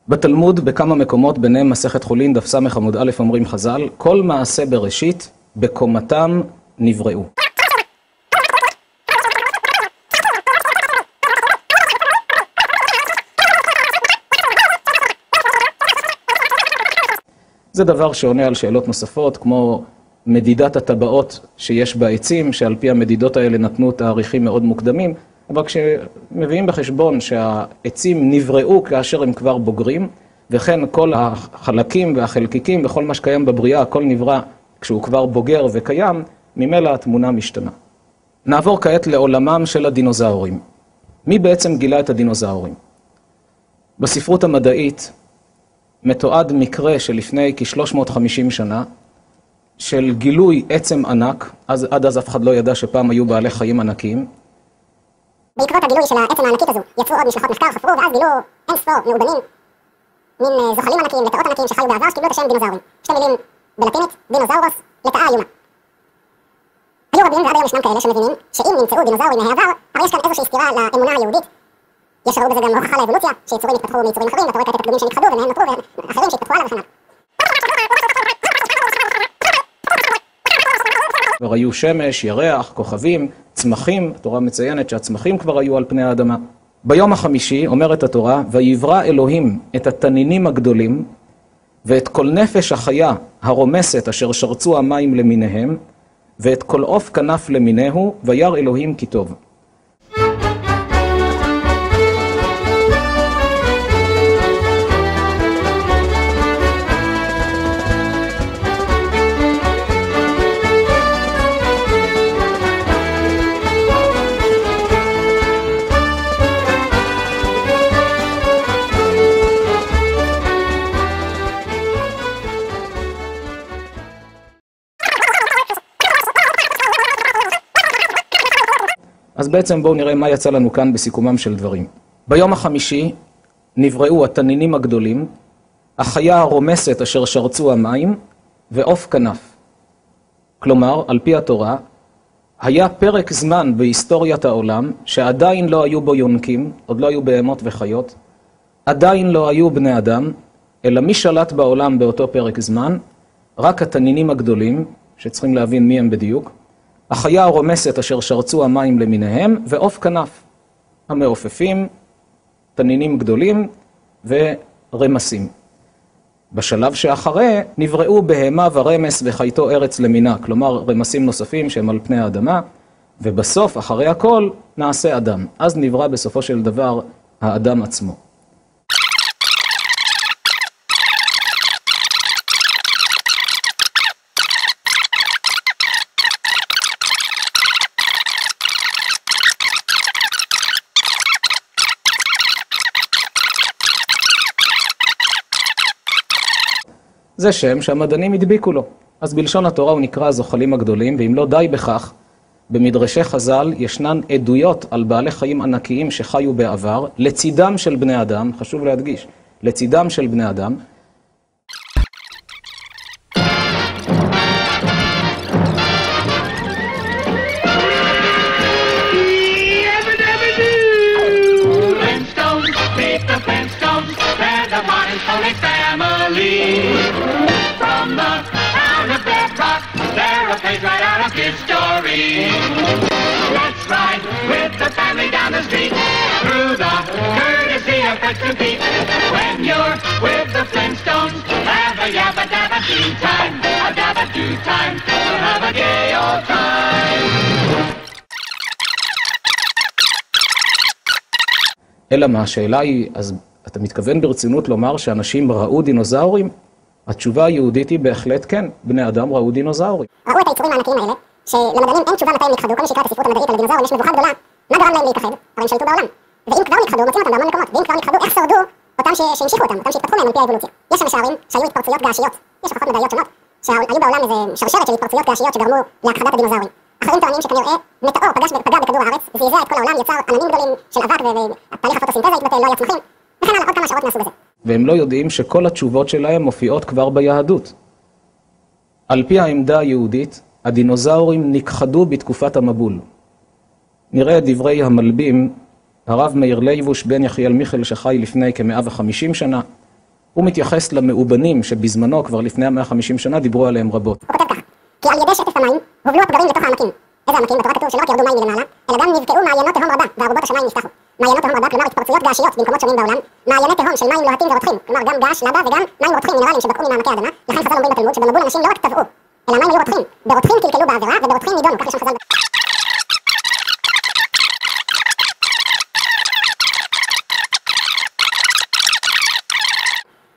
בתלמוד בכמה מקומות, ביניהם מסכת חולין, דף ס' עמוד א', אומרים חז"ל, כל מעשה בראשית בקומתם נבראו. זה דבר שעונה על שאלות נוספות, כמו מדידת הטבעות שיש בעצים, שעל פי המדידות האלה נתנו תאריכים מאוד מוקדמים, אבל כשמביאים בחשבון שהעצים נבראו כאשר הם כבר בוגרים, וכן כל החלקים והחלקיקים וכל מה שקיים בבריאה, הכל נברא כשהוא כבר בוגר וקיים, ממילא התמונה משתנה. נעבור כעת לעולמם של הדינוזאורים. מי בעצם גילה את הדינוזאורים? בספרות המדעית מתועד מקרה שלפני כ-350 שנה, של גילוי עצם ענק, עד אז אף אחד לא ידע שפעם היו בעלי חיים ענקיים. בעקבות הגילוי של העצם הענקית הזו, יצאו עוד משלחות מחקר, חפרו, ואז גילו אין ספור מאובנים, מין זוחלים ענקיים, לטאות ענקיים שחיו בעבר, שקיבלו את השם דינוזאורים. שתי מילים בלטינית, דינוזאורוס, לטאה איומה. היו רבים ועד היום ישנם כאלה שמבינים שאם נמצאו דינוזאורים מהעבר, הרי יש כאן איזושהי סתירה לאמונה היהודית. יש ראו בזה גם הוכחה לאבולוציה, שיצורים התפתחו מיצורים אחרים, ואתה רואה את הקדומים שנכחדו ומהם נותרו, ואחרים שהתפתחו הלאה וכן הלאה. כבר היו שמש, ירח, כוכבים, צמחים, התורה מציינת שהצמחים כבר היו על פני האדמה. ביום החמישי אומרת התורה, ויברא אלוהים את התנינים הגדולים, ואת כל נפש החיה הרומסת אשר שרצו המים למיניהם, ואת כל עוף כנף למינהו, וירא אלוהים כי טוב. אז בעצם בואו נראה מה יצא לנו כאן בסיכומם של דברים. ביום החמישי נבראו התנינים הגדולים, החיה הרומסת אשר שרצו המים, ועוף כנף. כלומר, על פי התורה, היה פרק זמן בהיסטוריית העולם, שעדיין לא היו בו יונקים, עוד לא היו בהמות וחיות, עדיין לא היו בני אדם, אלא מי שלט בעולם באותו פרק זמן? רק התנינים הגדולים, שצריכים להבין מי הם בדיוק, החיה הרומסת אשר שרצו המים למיניהם, ועוף כנף, המעופפים, תנינים גדולים ורמסים. בשלב שאחרי נבראו בהמה ורמס וחייתו ארץ למינה, כלומר רמסים נוספים שהם על פני האדמה, ובסוף, אחרי הכל, נעשה אדם. אז נברא בסופו של דבר האדם עצמו. זה שם שהמדענים הדביקו לו. אז בלשון התורה הוא נקרא זוחלים הגדולים, ואם לא די בכך, במדרשי חז"ל ישנן עדויות על בעלי חיים ענקיים שחיו בעבר, לצידם של בני אדם, חשוב להדגיש, לצידם של בני אדם. From the town of Bedrock, they're a page right out of his story. Let's ride with the family down the street, through the courtesy of Fetch and Pete. When you're with the Flintstones, have a yabba-dabba-doo time, a dabba-doo time, we'll have a gay old time. אלא מה, השאלה היא, אז אתה מתכוון ברצינות לומר שאנשים ראו דינוזאורים? התשובה היהודית היא בהחלט כן, בני אדם ראו דינוזאורים. ראו את היצורים הענקיים האלה, שלמדענים אין תשובה מתי הם נכחדו, כל מי שיקרא את הספרות המדעית על הדינוזאורים יש מבוכה גדולה, מה גרם להם להתאחד? הרי הם שלטו בעולם. ואם כבר נכחדו, מוצאים אותם בהמון מקומות, ואם כבר נכחדו, איך שרדו אותם שהמשיכו אותם, אותם שהתפתחו מהם על פי האבולוציה. יש המשערים שהיו התפרצויות געשיות, יש הוכחות מדעיות שונות, שהיו בעולם איזה שרשרת של התפרצויות געשיות שגרמו להכחדת הדינוזאורים. אחרים טוענים שכנראה מטאור פגע בכדור הארץ, זעזע את כל העולם, יצר עננים גדולים של אבק ותהליך הפוטוסינתזה התבטל, לא היה צמחים, וכן הלאה, עוד כמה שעות מהסוג הזה. והם לא יודעים שכל התשובות שלהם מופיעות כבר ביהדות. על פי העמדה היהודית, הדינוזאורים נכחדו בתקופת המבול. נראה את דברי המלבים, הרב מאיר לייבוש בן יחיאל מיכל שחי לפני כ-150 שנה, הוא מתייחס למאובנים שבזמנו, כבר לפני 150 שנה, דיברו עליהם רבות. הוא כותב ככה, כי על ידי שטף המים הובלו הפגרים לתוך העמקים. איזה עמקים? בתורה כתוב שלא רק ירדו מים מלמעלה, אלא גם נבקעו מעיינות תהום רבה, וארובות השמיים נפתחו. מעיינות תהום רבה, כלומר התפרצויות געשיות במקומות שונים בעולם, מעייני תהום של מים לוהטים ורותחים, כלומר גם געש, לבה וגם מים רותחים מינרלים שבקעו ממעמקי האדמה. לכן חז"ל אומרים בתלמוד שבמבול אנשים לא רק טבעו, אלא המים היו רותחים. ברותחים קלקלו בעבירה וברותחים נידונו, כך לשון חז"ל.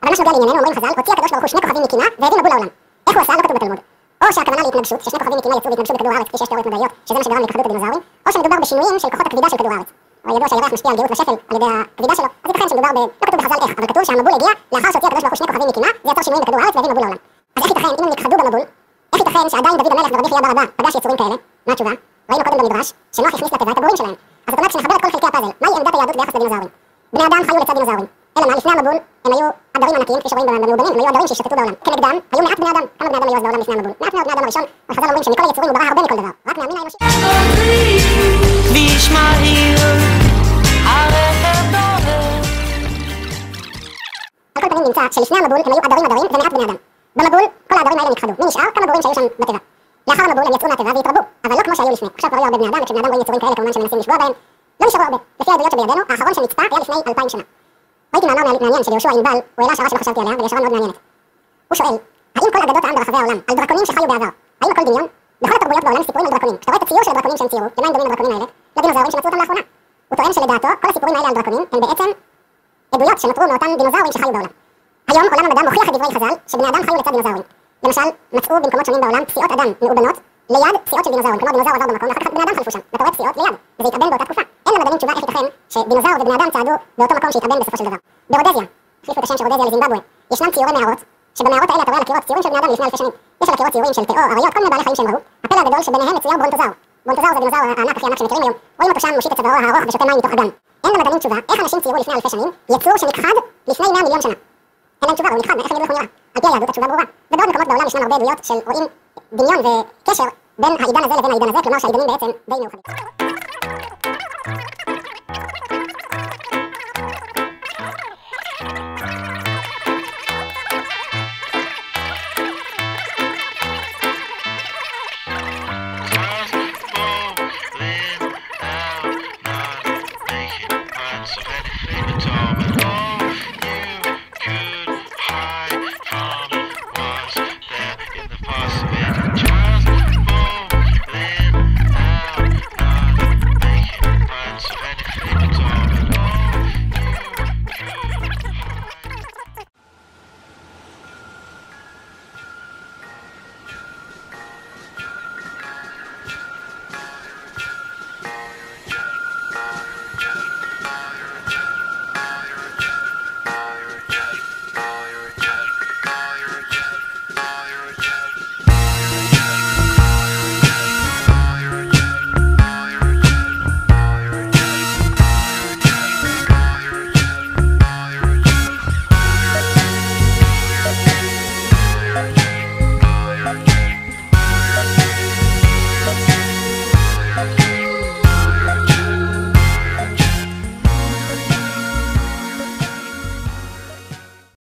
אבל מה שנוגע לענייננו, אומרים חז"ל, הוציא הקדוש ברוך הוא שני כוכבים מקינה והביא מבול לעולם. איך הוא עשה? לא כתוב בתלמוד. או שהכוונה להתנגשות, ששני כוכבים מקינה יצאו והתנגשו בכדור הארץ, כפי שיש תיאוריות מדעיות, שזה מה שגרם להתאחדות הדינוזאורים, או שמדובר בשינויים של כוחות הכבידה של כדור הארץ. או ידוע שהירח משפיע על גאות ושפל על ידי הכבידה שלו, אז ייתכן שמדובר לא כתוב בחז"ל איך, אבל כתוב שהמבול הגיע לאחר שהוציא הקדוש ברוך הוא שני כוכבים מקינה, זה יצר שינויים בכדור הארץ והביא מבול לעולם. אז איך ייתכן, אם הם נכחדו במבול, איך ייתכן שעדיין דוד המלך ורבי חייא בר אבא פגש יצורים כאלה? מה התשובה? ראינו קודם במדרש שנוח הכניס לתיבה את הבורים שלהם. אז זאת אומרת שנחבר את כל חלקי הפאזל, מהי עמדת היהדות ביחס לדינוזאורים? בני אדם חיו לצד דינוזאורים. אלא מה, לפני המבול הם היו עדרים ענקיים, כפי שרואים במאובנים, הם היו עדרים שהשתתו בעולם. כנגדם היו מעט בני אדם. כמה בני אדם היו אז בעולם לפני המבול? מעט מאוד בני אדם הראשון, וחז"ל אומרים שמכל היצורים הוא ברא הרבה מכל דבר, רק מהמין האנושי. על כל פנים נמצא שלפני המבול הם היו עדרים ומעט בני אדם. במבול כל העדרים האלה נכחדו. מי נשאר? כמה בורים שהיו שם בתיבה. לאחר המבול הם יצאו מהתיבה והתרבו, אבל לא כמו שהיו לפני. עכשיו כבר היו הרבה בני אדם, וכשבני אדם רואים יצורים כאלה כמובן שמנסים לפגוע בהם. לא נשארו הרבה. לפי העדויות שבידינו, האחרון שנצפה היה לפני 2000 שנה. ראיתי מאמר מעניין של יהושע ענבל, הוא העלה השערה שלא חשבתי עליה, והיא השערה מאוד מעניינת. הוא שואל, האם כל אגדות העם ברחבי העולם, על דרקונים שחיו בעבר, האם הכל דמיון? בכל התרבויות בעולם סיפורים על דרקונים. כשאתה רואה את הציור של הדרקונים שהם ציירו, למה הם דומים לדרקונים האלה? לדינוזאורים שמצאו אותם לאחרונה. הוא טוען שלדעתו, כל הסיפורים האלה על דרקונים הם בעצם עדויות שנותרו מאותם דינוזאורים שחיו בעולם. היום עולם המדע מוכיח את דברי חז"ל שבני אדם חיו לצד דינוזאורים. למשל, מצאו במקומות שונים בעולם פסיעות אדם מאובנות ליד פסיעות של דינוזאורים. כלומר דינוזאור עבר במקום ואחר כך בני אדם חלפו שם. ואתה רואה פסיעות ליד, וזה התאבן באותה תקופה. אין למדענים תשובה איך ייתכן שדינוזאור ובני אדם צעדו באותו מקום שהתאבן בסופו של דבר. ברודזיה, החליפו את השם של רודזיה לזימבבואה, ישנם ציורי מערות, שבמערות האלה אתה רואה על הקירות ציורים של בני אדם לפני אלפי שנים. יש על הקירות ציורים של תיאור, אריות, כל מיני בעלי חיים שהם ראו. הפלא הגדול שביניהם מצויר ברונטוזאור. ברונטוזאור זה דינוזאור הענק הכי ענק שמכירים היום. רואים אותו שם מושיט את צווארו הארוך ושותה מים מתוך אגם. אין למדענים תשובה איך אנשים ציירו לפני אלפי שנים יצור שנכחד לפני 100 מיליון שנה. אין להם תשובה, הוא נכחד, איך הם ידעו איך הוא נראה? על פי היהדות התשובה ברורה. ובעוד מקומות בעולם ישנן הרבה עדויות של רואים דמיון וקשר בין העידן הזה לבין העידן הזה, כלומר שהעידנים בעצם די מאוחדים.